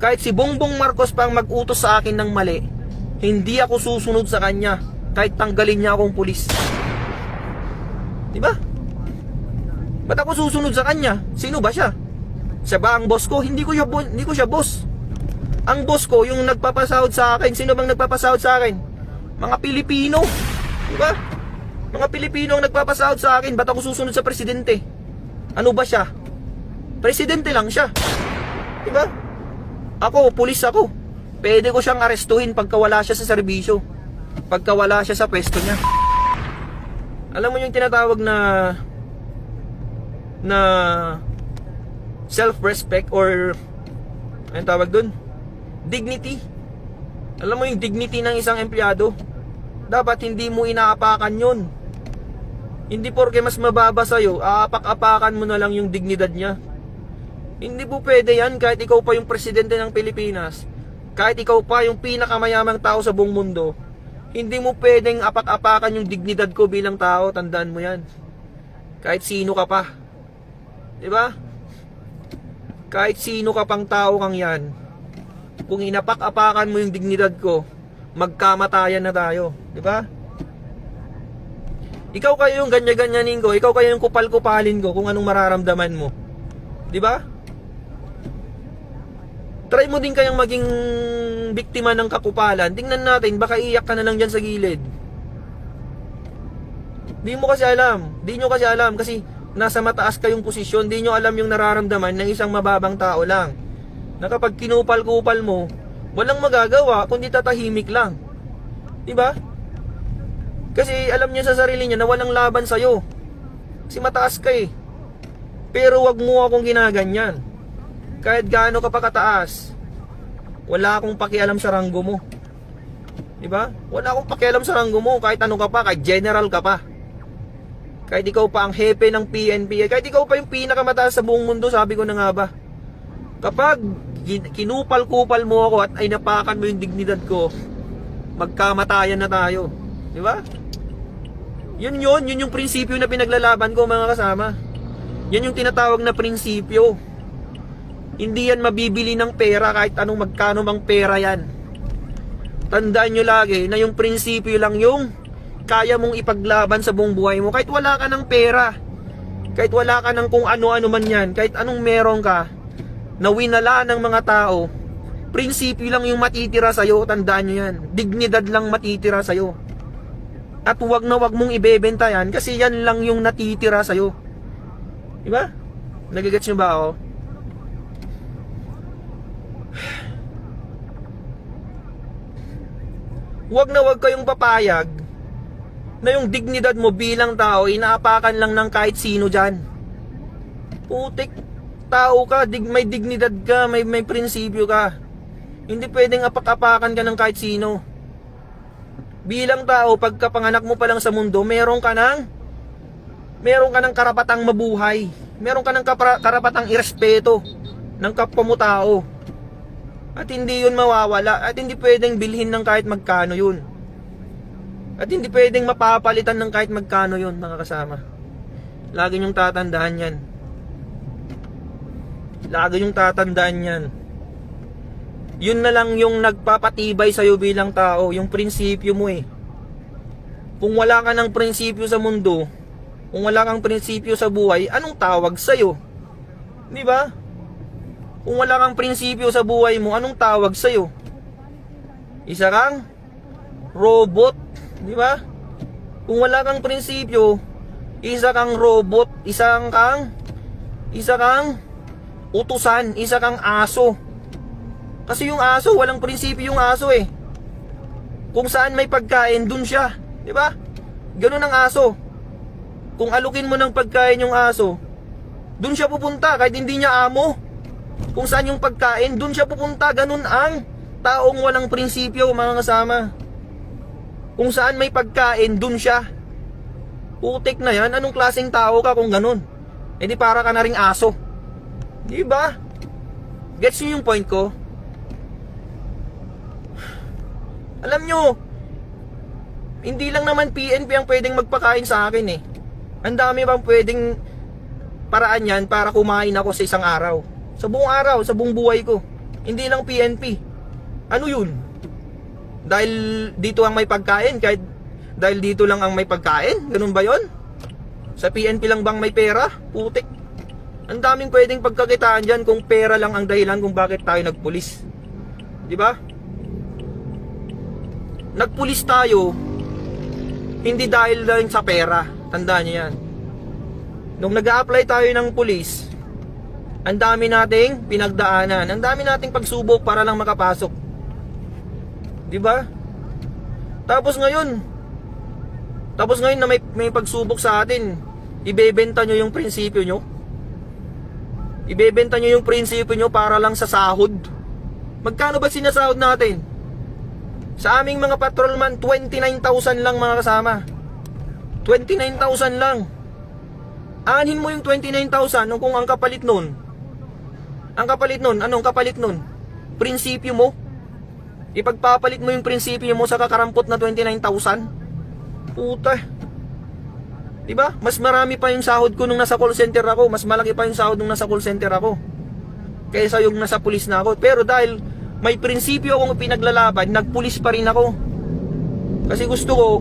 Kahit si Bongbong Marcos pa ang mag-utos sa akin ng mali, hindi ako susunod sa kanya kahit tanggalin niya akong pulis. Diba? Ba't ako susunod sa kanya? Sino ba siya? Siya ba ang boss ko? Hindi ko siya boss. Ang boss ko, yung nagpapasahod sa akin. Sino bang nagpapasahod sa akin? Mga Pilipino. Diba? Mga Pilipino ang nagpapasahod sa akin. Ba't ako susunod sa presidente? Ano ba siya? Presidente lang siya. Diba? Ako, pulis ako. Pwede ko siyang arestuhin pagka wala siya sa serbisyo. Pagka wala siya sa pwesto niya. Alam mo yung tinatawag na self-respect or anong tawag dun? Dignity. Alam mo yung dignity ng isang empleyado, dapat hindi mo inaapakan yun. Hindi porke mas mababa sa'yo, aapak-apakan mo na lang yung dignidad niya. Hindi po pwede yan. Kahit ikaw pa yung presidente ng Pilipinas, kahit ikaw pa yung pinakamayamang tao sa buong mundo, hindi mo pwedeng apak-apakan yung dignidad ko bilang tao. Tandaan mo yan. Kahit sino ka pa, diba? Kahit sino ka pang tao kang yan, kung inapak-apakan mo yung dignidad ko, magkamatayan na tayo, diba? Ikaw kayo yung ganya-ganyanin ko, ikaw kayo yung kupal-kupalin ko kung anong mararamdaman mo, diba? Try mo din kayang maging biktima ng kakupalan. Tingnan natin, baka iyak ka na lang dyan sa gilid. Di mo kasi alam. Di nyo kasi alam kasi nasa mataas kayong posisyon. Di nyo alam yung nararamdaman ng isang mababang tao lang. Na kapag kinupal-kupal mo, walang magagawa kundi tatahimik lang. Diba? Kasi alam niya sa sarili niya na walang laban sa'yo. Kasi mataas ka eh. Pero wag mo akong ginaganyan. Kahit gaano ka pa kataas, wala akong pakialam sa ranggo mo. Diba? Wala akong pakialam sa ranggo mo. Kahit ano ka pa, kahit general ka pa, kahit ikaw pa ang hepe ng PNP, kahit ikaw pa yung pinakamataas sa buong mundo. Sabi ko na nga ba, kapag kinupal-kupal mo ako at ay napakan mo yung dignidad ko, magkamatayan na tayo. Diba? Yun yung prinsipyo na pinaglalaban ko, mga kasama. Yan yung tinatawag na prinsipyo. Hindi yan mabibili ng pera kahit anong magkano mang pera yan. Tandaan nyo lagi na yung prinsipyo lang yung kaya mong ipaglaban sa buong buhay mo. Kahit wala ka ng pera, kahit wala ka ng kung ano-ano man yan, kahit anong meron ka na winala ng mga tao, prinsipyo lang yung matitira sa'yo. Tandaan nyo yan. Dignidad lang matitira sa'yo. At wag na wag mong ibebenta yan kasi yan lang yung natitira sa'yo. Diba? Nagigets nyo ba ako? Wag na wag kayong papayag na yung dignidad mo bilang tao inaapakan lang ng kahit sino dyan. Putik, tao ka, may dignidad ka, may prinsipyo ka. Hindi pwedeng apak-apakan ka ng kahit sino. Bilang tao, pagkapanganak mo pa lang sa mundo, meron ka ng karapatang mabuhay. Meron ka ng karapatang irespeto ng kapwa mo tao. At hindi yun mawawala. At hindi pwedeng bilhin ng kahit magkano yun. At hindi pwedeng mapapalitan ng kahit magkano yun, mga kasama. Lagi nyong tatandaan yan. Lagi nyong tatandaan yan. Yun na lang yung nagpapatibay sa'yo bilang tao. Yung prinsipyo mo eh. Kung wala ka ng prinsipyo sa mundo, kung wala kang prinsipyo sa buhay, anong tawag sa'yo? Di ba? Kung wala kang prinsipyo sa buhay mo, anong tawag sa'yo? Isa kang robot, di ba? Kung wala kang prinsipyo, isa kang robot, isa kang utusan, isa kang aso. Kasi yung aso, walang prinsipyo yung aso eh. Kung saan may pagkain, dun siya, di ba? Ganun ang aso. Kung alukin mo ng pagkain yung aso, dun siya pupunta kahit hindi niya amo. Kung saan yung pagkain, dun siya pupunta. Ganun ang taong walang prinsipyo, mga kasama. Kung saan may pagkain, dun siya. Putik na yan. Anong klaseng tao ka kung ganun? Eh di para ka na ring aso. Di ba? Gets nyo yung point ko? Alam nyo, hindi lang naman PNP ang pwedeng magpakain sa akin eh. Ang dami bang pwedeng paraan yan para kumain ako sa isang araw. Sa buong araw, sa buong buhay ko. Hindi lang PNP. Ano yun? Dahil dito ang may pagkain, kahit dahil dito lang ang may pagkain? Ganun ba yon? Sa PNP lang bang may pera? Putik. Ang daming pwedeng pagkakitaan dyan kung pera lang ang dahilan kung bakit tayo nagpulis. Di ba? Nagpulis tayo hindi dahil lang sa pera. Tandaan niyo yan. Nung nag-a-apply tayo ng pulis, ang dami nating pinagdaanan, ang dami nating pagsubok para lang makapasok. Di ba? Tapos ngayon na may pagsubok sa atin, ibebenta nyo yung prinsipyo nyo. Ibebenta nyo yung prinsipyo nyo para lang sa sahod. Magkano ba sinasahod natin? Sa aming mga patrolman, 29,000 lang mga kasama. 29,000 lang. Aanhin mo yung 29,000 kung ang kapalit nun. Ang kapalit nun, anong kapalit nun? Prinsipyo mo. Ipagpapalit mo yung prinsipyo mo sa kakarampot na 29,000. Puta. Diba? Mas marami pa yung sahod ko nung nasa call center ako. Mas malaki pa yung sahod nung nasa call center ako kaysa yung nasa pulis na ako. Pero dahil may prinsipyo akong pinaglalaban, nagpulis pa rin ako. Kasi gusto ko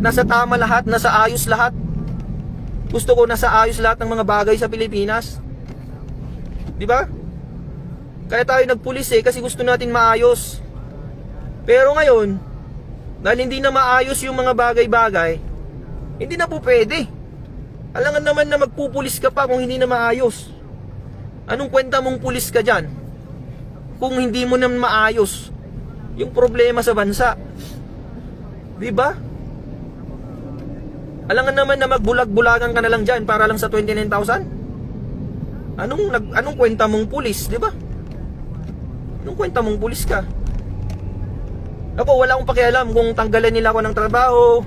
nasa tama lahat, nasa ayos lahat. Gusto ko nasa ayos lahat ng mga bagay sa Pilipinas. Diba? Kaya tayo nagpulis kasi gusto natin maayos. Pero ngayon, dahil hindi na maayos yung mga bagay-bagay, hindi na po pwede. Alangan naman na magpupulis ka pa kung hindi na maayos. Anong kwenta mong pulis ka dyan kung hindi mo na maayos yung problema sa bansa? Diba? Alangan naman na magbulag-bulagan ka na lang dyan para lang sa 29,000? Anong kwenta mong pulis, diba? Anong kwenta mong pulis ka? Ako, wala akong pakialam kung tanggalan nila ako ng trabaho.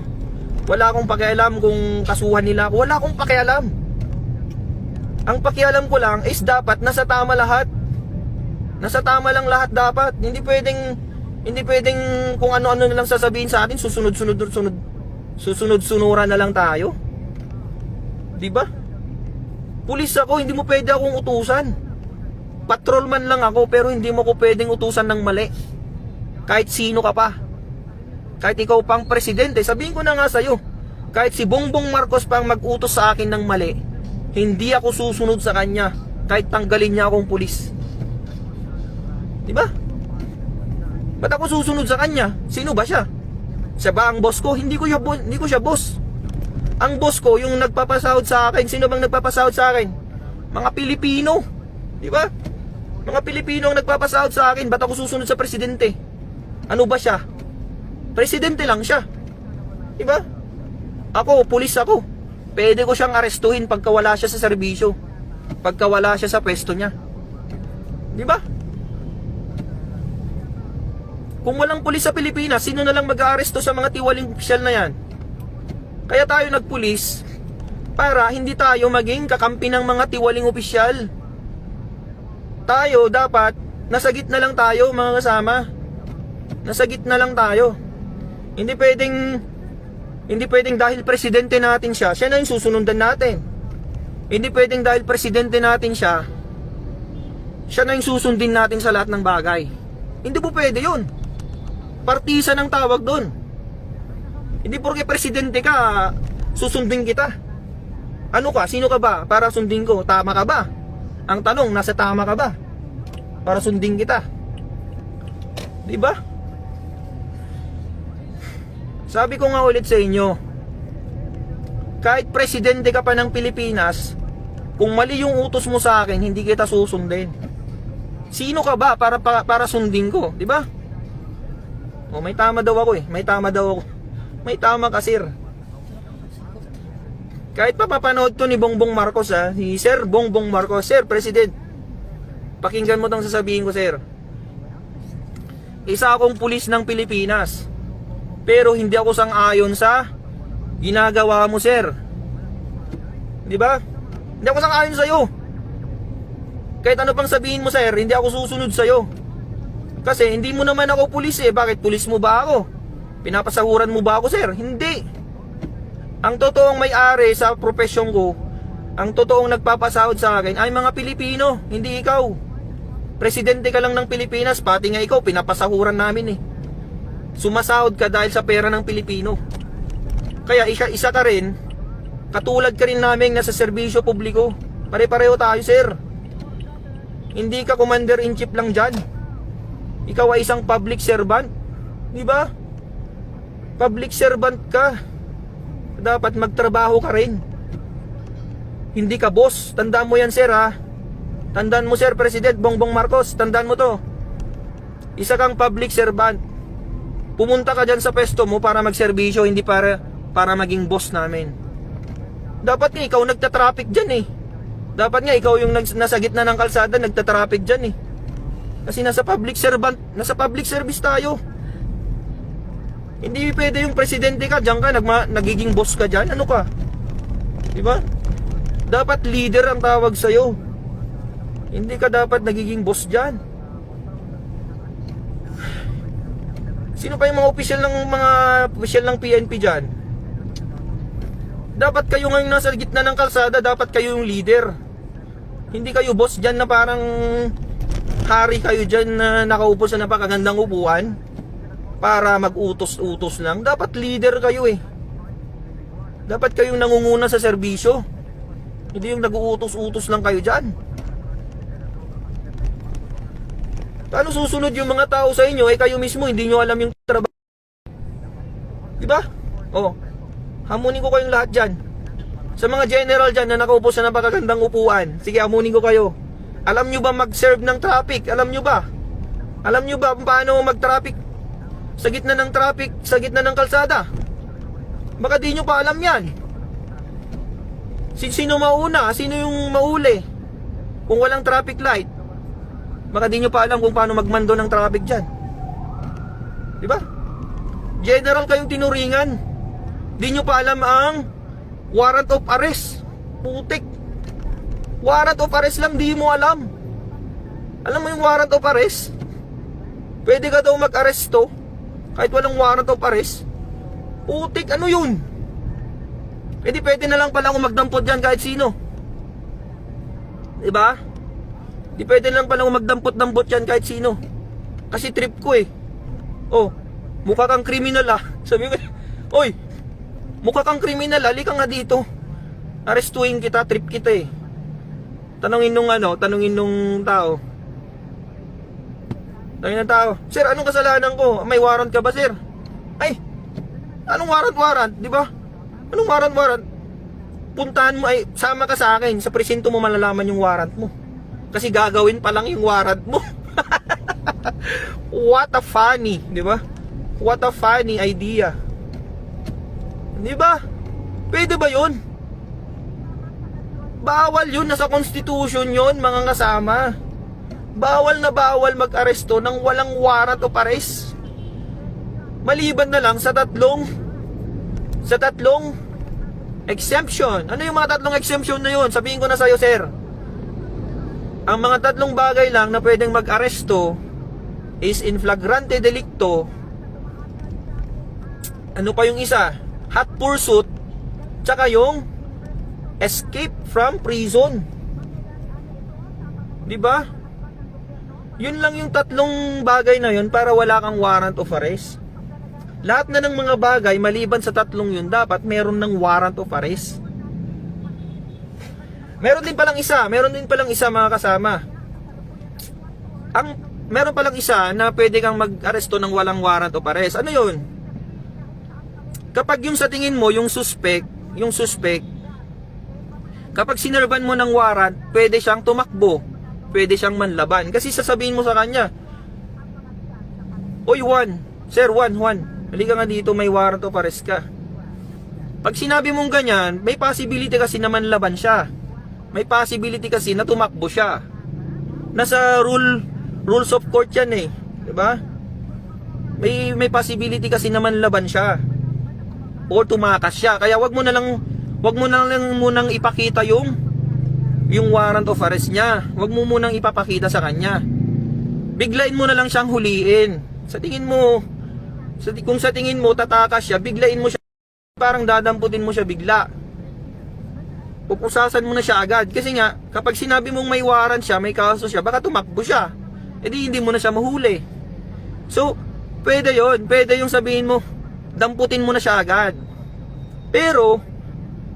Wala akong pakialam kung kasuhan nila ako. Wala akong pakialam. Ang pakialam ko lang is dapat nasa tama lahat. Nasa tama lang lahat dapat. Hindi pwedeng kung ano-ano na lang sasabihin sa atin, susunod-sunuran na lang tayo. Diba? Pulis ako, hindi mo pwede akong utusan. Patrolman lang ako, pero hindi mo ko pwedeng utusan ng mali. Kahit sino ka pa. Kahit ikaw pang presidente, sabihin ko na nga sa'yo, kahit si Bongbong Marcos pang mag-utos sa akin ng mali, hindi ako susunod sa kanya kahit tanggalin niya akong pulis. Diba? Ba't ako susunod sa kanya? Sino ba siya? Siya ba ang boss ko? Hindi ko siya boss. Ang boss ko, yung nagpapasahod sa akin. Sino bang nagpapasahod sa akin? Mga Pilipino. Diba? Mga Pilipino ang nagpapasahod sa akin. Ba't ako susunod sa presidente? Ano ba siya? Presidente lang siya. Diba? Ako, pulis ako. Pwede ko siyang arestuhin pagka wala siya sa serbisyo. Pagka wala siya sa pwesto niya. Diba? Kung walang pulis sa Pilipinas, sino na lang mag-aaresto sa mga tiwaling opisyal na yan? Kaya tayo nagpulis para hindi tayo maging kakampi ng mga tiwaling opisyal. Tayo dapat nasa gitna lang tayo mga kasama. Nasa gitna lang tayo. Hindi pwedeng dahil presidente natin siya na yung susunundan natin. Hindi pwedeng dahil presidente natin siya na yung susundin natin sa lahat ng bagay. Hindi po pwede yun. Partisan ang tawag doon. Hindi porke presidente ka, susundin kita. Ano ka? Sino ka ba para sundin ko? Tama ka ba? Ang tanong, nasa tama ka ba para sundin kita? Diba? Sabi ko nga ulit sa inyo, kahit presidente ka pa ng Pilipinas, kung mali yung utos mo sa akin, hindi kita susundin. Sino ka ba para sundin ko? Diba? O, may tama daw ako eh. May tama daw ako. May tama ka, sir. Kahit pa papanood to ni Bongbong Marcos si Sir Bongbong Marcos, Sir President, pakinggan mo tong sasabihin ko, sir. Isa akong pulis ng Pilipinas, pero hindi ako sang-ayon sa ginagawa mo, sir. Di ba? Hindi ako sang-ayon sa'yo. Kahit ano pang sabihin mo, sir, hindi ako susunod sa'yo. Kasi hindi mo naman ako pulis eh. Bakit pulis mo ba ako? Pinapasahuran mo ba ako, sir? Hindi. Ang totoong may-ari sa profesyon ko, ang totoong nagpapasahod sa akin ay mga Pilipino, hindi ikaw. Presidente ka lang ng Pilipinas, pati nga ikaw, pinapasahuran namin eh. Sumasahod ka dahil sa pera ng Pilipino. Kaya isa ka rin, katulad ka rin namin nasa serbisyo publiko. Pare-pareho tayo, sir. Hindi ka commander-in-chief lang dyan. Ikaw ay isang public servant. Di ba? Public servant ka. Dapat magtrabaho ka rin. Hindi ka boss. Tandaan mo yan, sir, ha? Tandaan mo, Sir President Bongbong Marcos. Tandaan mo to. Isa kang public servant. Pumunta ka dyan sa pwesto mo para magserbisyo, hindi para maging boss namin. Dapat nga ikaw nagtatraffic dyan eh. Dapat nga ikaw yung nasa gitna ng kalsada nagtatraffic dyan eh. Kasi nasa public service tayo. Hindi pwede yung presidente ka, dyan ka, nagiging boss ka dyan. Ano ka? Diba? Dapat leader ang tawag sa'yo. Hindi ka dapat nagiging boss dyan. Sino pa yung mga opisyal ng PNP dyan? Dapat kayo ngayon nasa gitna ng kalsada, dapat kayo yung leader. Hindi kayo boss dyan na parang hari kayo dyan na nakaupo sa napakagandang upuan para mag-utos-utos lang. Dapat leader kayo eh. Dapat kayong nangunguna sa serbisyo. Hindi yung nag-uutos-utos lang kayo dyan. Paano susunod yung mga tao sa inyo eh kayo mismo hindi nyo alam yung trabaho? Diba? Oh, hamunin ko kayong lahat dyan. Sa mga general dyan na nakaupo sa napakagandang upuan, sige, hamunin ko kayo. Alam nyo ba mag-serve ng traffic? Alam nyo ba? Alam nyo ba paano mag-traffic sa gitna ng traffic, sa gitna ng kalsada? Baka di nyo pa alam yan. Sino mauna? Sino yung mauli? Kung walang traffic light, baka di nyo pa alam kung paano magmando ng traffic dyan. Diba? General kayong tinuringan. Di nyo pa alam ang warrant of arrest. Putik. Warrant of arrest lang, di mo alam. Alam mo yung warrant of arrest? Pwede ka daw mag-aresto kahit walang warrant of arrest. Putik, ano yun? Pwede na lang pala akong magdampot dyan kahit sino. Diba? Di pwede lang pala magdampot-dampot yan kahit sino. Kasi trip ko eh. Oh, mukha kang kriminal ah. Sabi ko, oy, mukha kang kriminal, halika nga dito. Arestuin kita, trip kita eh. Tanungin nung tao. Tanungin ng tao, sir, anong kasalanan ko? May warrant ka ba, sir? Ay, anong warrant? Di ba? Anong warrant? Puntahan mo, ay, sama ka sa akin. Sa presinto mo malalaman yung warrant mo. Kasi gagawin pa lang yung warrant mo. What a funny, di ba? What a funny idea. Di ba? Pwede ba yun? Bawal yun, nasa constitution yun, mga kasama. Bawal na bawal mag-aresto ng walang warrant of arrest. Maliban na lang sa tatlong exemption. Ano yung mga tatlong exemption na yun? Sabihin ko na sa'yo, sir. Ang mga tatlong bagay lang na pwedeng mag-aresto is in flagrante delicto. Ano pa yung isa? Hot pursuit. Tsaka yung escape from prison. Diba? Yun lang yung tatlong bagay na yun para wala kang warrant of arrest. Lahat na ng mga bagay maliban sa tatlong yun dapat meron ng warrant of arrest. Meron din palang isa mga kasama. Meron palang isa na pwede kang mag-aresto ng walang warrant of arrest. Ano yun? Kapag yung sa tingin mo, yung suspect, kapag sinerban mo ng warrant, pwede siyang tumakbo, pwede siyang manlaban. Kasi sasabihin mo sa kanya, oy Juan, sir Juan, halika nga dito, may warrant of arrest ka. Pag sinabi mong ganyan, may possibility kasi na manlaban siya. May possibility kasi na tumakbo siya. Nasa rules of court yan eh, 'di ba? May possibility kasi na manlaban siya o tumakas siya. Kaya wag mo na lang munang ipakita yung warrant of arrest niya. Wag mo munang ipapakita sa kanya. Biglain mo na lang siyang huliin. Kung sa tingin mo tatakas siya, biglain mo siya, parang dadamputin mo siya bigla. Pupusasan mo na siya agad. Kasi nga, kapag sinabi mong may warrant siya, may kaso siya, baka tumakbo siya. edi hindi mo na siya mahuli. So, pwede yon, pwede yung sabihin mo, damputin mo na siya agad. Pero,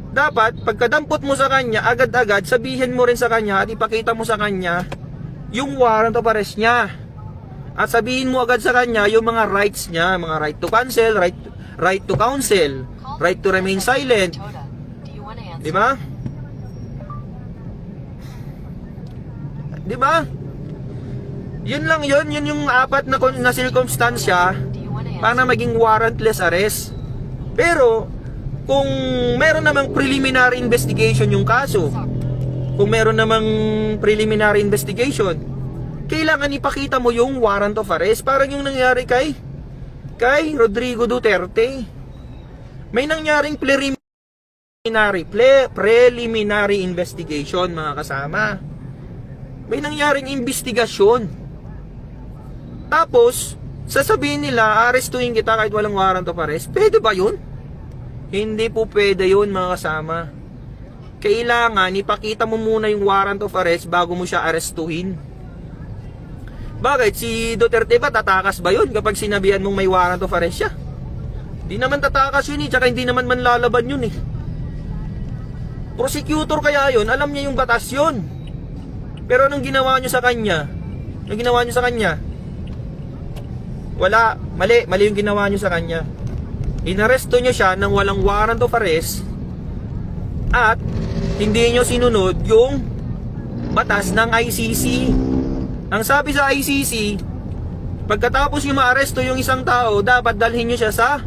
dapat, pagkadampot mo sa kanya, agad-agad, sabihin mo rin sa kanya at ipakita mo sa kanya yung warrant of arrest niya. At sabihin mo agad sa kanya yung mga rights niya, mga right to cancel, right to counsel, right to remain silent. Di ba? Di ba? Yun lang yun yung apat na circumstansya para maging warrantless arrest. Pero, kung meron namang preliminary investigation yung kaso, kung meron namang preliminary investigation, kailangan ipakita mo yung warrant of arrest. Parang yung nangyari kay Rodrigo Duterte. May nangyaring preliminary investigation, mga kasama. May nangyaring investigasyon. Tapos, sasabihin nila, arestuhin kita kahit walang warrant of arrest. Pwede ba yun? Hindi po pwede yun, mga kasama. Kailangan, ipakita mo muna yung warrant of arrest bago mo siya arestuhin. Bakit? Si Duterte ba, tatakas ba yun kapag sinabihan mong may warrant of arrest siya? Di naman tatakas yun eh, tsaka hindi naman manlalaban yun eh. Prosecutor kaya yun, alam niya yung batas yun. Pero anong ginawa nyo sa kanya? Anong ginawa nyo sa kanya? Wala, mali yung ginawa nyo sa kanya. Inaresto nyo siya ng walang warrant of arrest at hindi nyo sinunod yung batas ng ICC. Ang sabi sa ICC, pagkatapos nyo maaresto yung isang tao, dapat dalhin nyo siya sa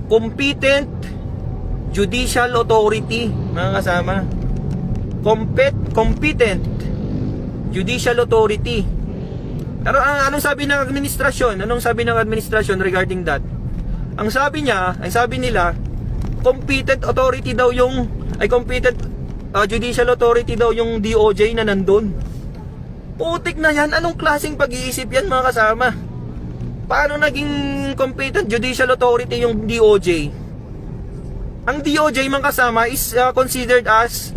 competent judicial authority, mga kasama. Competent judicial authority. Pero anong sabi ng administrasyon? Anong sabi ng administrasyon regarding that? Ang sabi nila, competent authority daw yung, competent judicial authority daw yung DOJ na nandun. Putik na yan, anong klaseng pag-iisip yan, mga kasama? Paano naging competent judicial authority yung DOJ? Ang DOJ, mga kasama, is considered as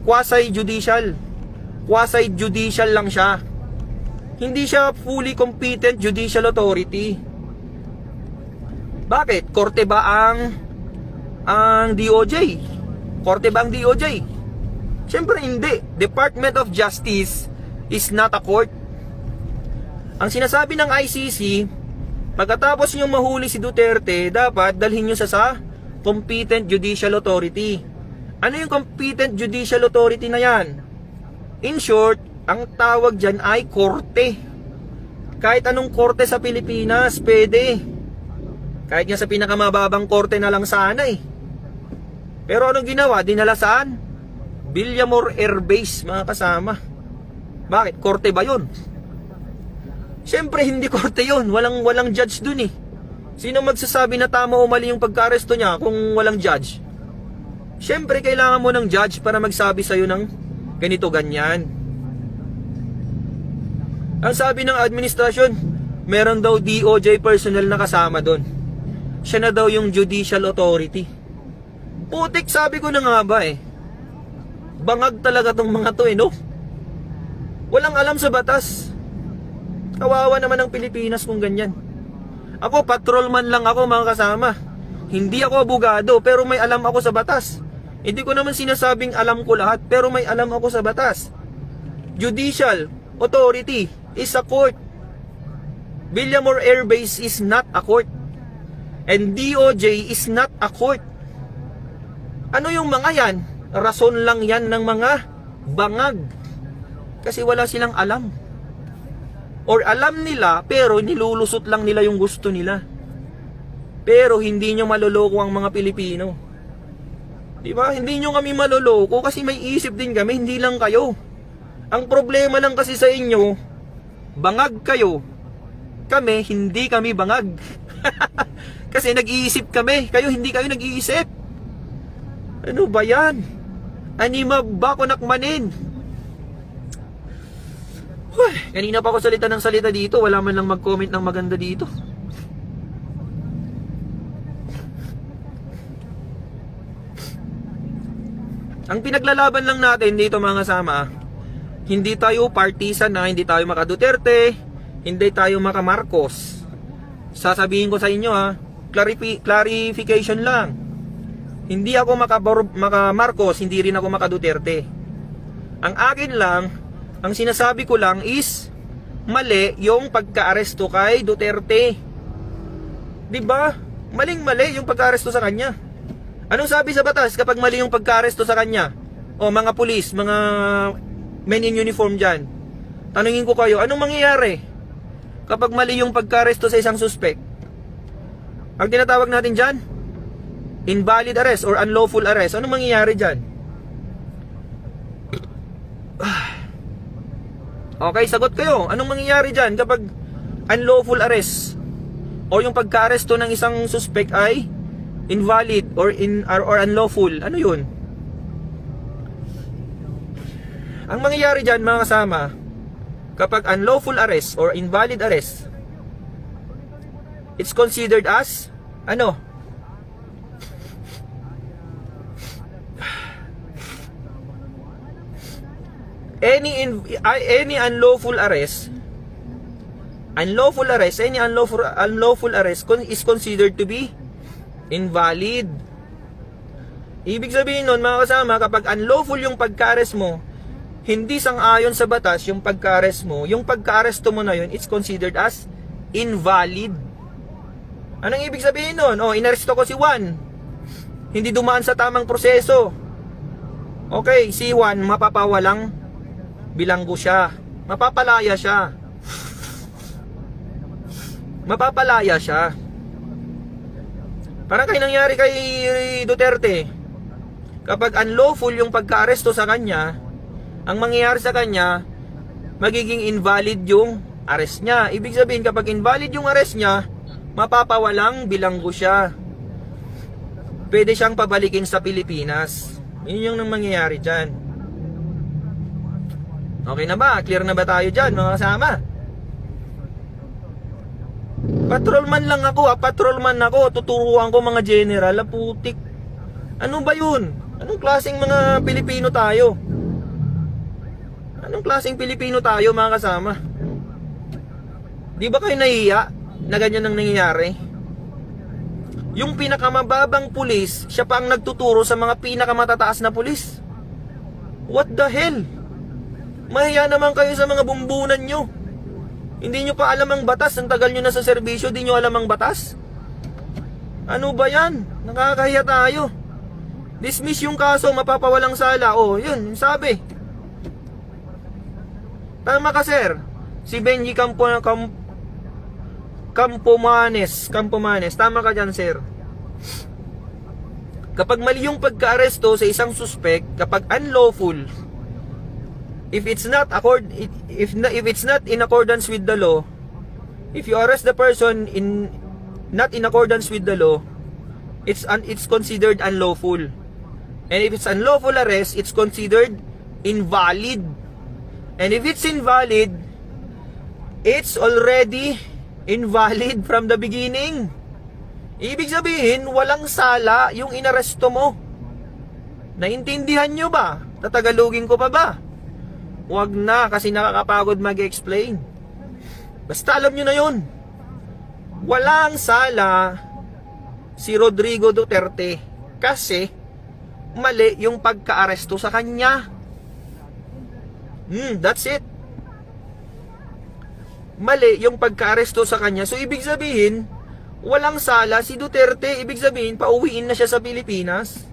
quasi-judicial. Quasi-judicial lang siya. Hindi siya fully competent judicial authority. Bakit? Korte ba ang DOJ? Korte ba ang DOJ? Siyempre hindi. Department of Justice is not a court. Ang sinasabi ng ICC, pagkatapos nyo mahuli si Duterte, dapat dalhin nyo sa competent judicial authority. Ano yung competent judicial authority na yan? In short, ang tawag dyan ay korte. Kahit anong korte sa Pilipinas, pwede. Kahit nga sa pinakamababang korte na lang sana eh. Pero anong ginawa? Dinala saan? Villamor Air Base, mga kasama. Bakit? Korte ba yun? Siyempre hindi korte yun. Walang judge dun eh. Sino magsasabi na tama o mali yung pagka-aresto niya kung walang judge? Siyempre kailangan mo ng judge para magsabi sa'yo ng ganito ganyan. Ang sabi ng administrasyon, meron daw DOJ personnel na kasama dun. Siya na daw yung judicial authority. Putik, sabi ko na nga ba eh. Bangag talaga tong mga to eh, no? Walang alam sa batas. Kawawa naman ang Pilipinas kung ganyan. Ako, patrolman lang ako, mga kasama. Hindi ako abogado, pero may alam ako sa batas. Hindi ko naman sinasabing alam ko lahat, pero may alam ako sa batas. Judicial authority is a court. Villamor Air Base is not a court. And DOJ is not a court. Ano yung mga yan? Rason lang yan ng mga bangag. Kasi wala silang alam. Or alam nila, pero nilulusot lang nila yung gusto nila. Pero hindi nyo maloloko ang mga Pilipino. Diba? Hindi nyo kami maloloko kasi may isip din kami, hindi lang kayo. Ang problema lang kasi sa inyo, bangag kayo. Kami, hindi kami bangag. Kasi nag-iisip kami, kayo hindi kayo nag-iisip. Ano ba yan? Anima ba ko nakmanin? Kanina pa ako salita ng salita dito, wala man lang mag-comment ng maganda dito. Ang pinaglalaban lang natin dito, mga kasama, Hindi tayo partisan na, hindi tayo maka Duterte, hindi tayo maka Marcos. Sasabihin ko sa inyo ha, clarification lang. Hindi ako maka Marcos, hindi rin ako maka Duterte. Ang akin lang, ang sinasabi ko lang is mali yung pagka-aresto kay Duterte. 'Di ba? Maling-mali yung pagka-aresto sa kanya. Anong sabi sa batas kapag mali yung pagka-aresto sa kanya? O mga pulis, mga men in uniform dyan, tanungin ko kayo, anong mangyayari kapag mali yung pagka-aresto sa isang suspect? Ang tinatawag natin dyan, invalid arrest or unlawful arrest. Anong mangyayari dyan? Okay, sagot kayo. Anong mangyayari dyan kapag unlawful arrest o yung pagka-aresto ng isang suspect ay invalid or unlawful? Ano yun? Ang mangyayari dyan mga kasama, kapag unlawful arrest or invalid arrest, it's considered as ano? Any unlawful arrest, any unlawful arrest is considered to be invalid. Ibig sabihin nun mga kasama, kapag unlawful yung pagka-arrest mo, hindi sang-ayon sa batas yung pagka-arrest mo, yung pagka-aresto mo na yun, it's considered as invalid. Anong ibig sabihin nun? O, inaresto ko si Juan, hindi dumaan sa tamang proseso. Okay, si Juan mapapawalang bilanggo siya, mapapalaya siya. Mapapalaya siya. Parang kayo nangyari kay Duterte. Kapag unlawful yung pagka-aresto sa kanya, ang mangyayari sa kanya, magiging invalid yung arrest niya. Ibig sabihin, kapag invalid yung arrest niya, mapapawalang bilanggo siya. Pwede siyang pabalikin sa Pilipinas. Yun yung nang mangyayari dyan. Okay na ba? Clear na ba tayo dyan mga kasama? Patrolman lang ako, patrolman ako. Tuturuan ko mga general, putik. Ano ba yun? Anong klaseng mga Pilipino tayo? Anong klaseng Pilipino tayo mga kasama? Di ba kayo nahiya na ganyan ang nangyayari? Yung pinakamababang pulis, siya pa ang nagtuturo sa mga pinakamatataas na pulis. What the hell? Mahiya naman kayo sa mga bumbunan nyo. Hindi nyo pa alam ang batas. Ang tagal nyo na sa serbisyo, di nyo alam ang batas. Ano ba yan? Nakakahiya tayo. Dismiss yung kaso, mapapawalang sala. Oh, yun, sabi. Tama ka, sir. Si Benji Campomanes. Tama ka dyan, sir. Kapag mali yung pagka-aresto sa isang suspect, kapag unlawful, if it's not in accordance with the law, if you arrest the person not in accordance with the law, it's considered unlawful. And if it's unlawful arrest, it's considered invalid. And if it's invalid, it's already invalid from the beginning. Ibig sabihin, walang sala yung inaresto mo. Naintindihan nyo ba? Tatagalogin ko pa ba? Huwag na, kasi nakakapagod mag-explain. Basta alam nyo na yun. Walang sala si Rodrigo Duterte kasi mali yung pagka-aresto sa kanya. That's it. Mali yung pagka-aresto sa kanya. So ibig sabihin, walang sala si Duterte. Ibig sabihin, pauwiin na siya sa Pilipinas.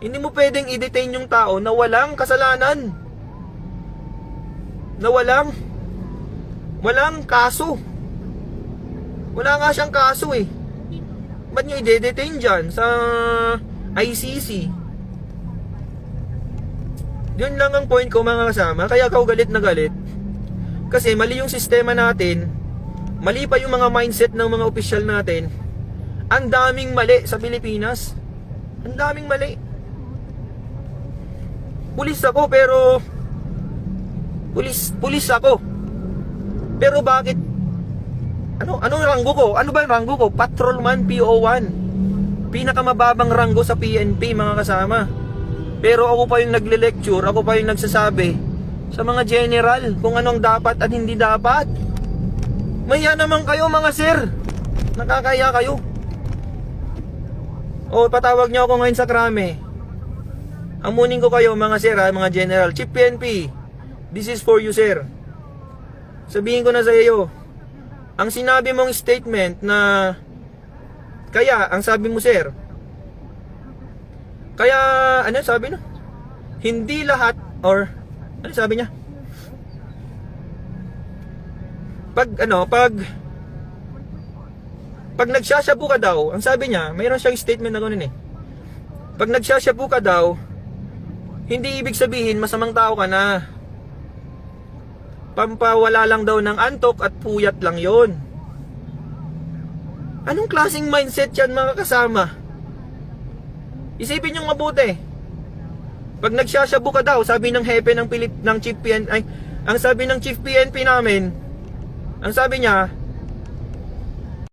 Hindi mo pwedeng i-detain yung tao na walang kasalanan, na walang kaso. Wala nga siyang kaso eh. Ba't nyo i-detain dyan sa ICC? Yun lang ang point ko mga kasama. Kaya ako galit na galit. Kasi mali yung sistema natin. Mali pa yung mga mindset ng mga opisyal natin. Ang daming mali sa Pilipinas. Ang daming mali. Pulis ako pero Pulis ako. Pero bakit? Anong ranggo ko? Ano ba yung ranggo ko? Patrolman PO1. Pinakamababang ranggo sa PNP mga kasama. Pero ako pa yung nagle-lecture, ako pa yung nagsasabi sa mga general kung anong dapat at hindi dapat. Mahiya naman kayo mga sir. Nakakaya kayo. O patawag nyo ako ngayon sa krame. Amunin ko kayo mga sir ha, mga general. Chief PNP, this is for you sir. Sabihin ko na sa iyo, ang sinabi mong statement na kaya, ang sabi mo sir, kaya ano sabi no? Hindi lahat or ano sabi niya? Pag nagsashabu ka daw, ang sabi niya, mayroon siyang statement na ganoon eh. Pag nagsashabu ka daw, hindi ibig sabihin masamang tao ka na. Pampawala lang daw ng antok at puyat lang yon. Anong klaseng mindset yan mga kasama? Isipin nyo mabuti. Pag nagsashabu ka daw, sabi ng hepe ng Chief PNP, ang sabi ng Chief PNP namin, ang sabi niya,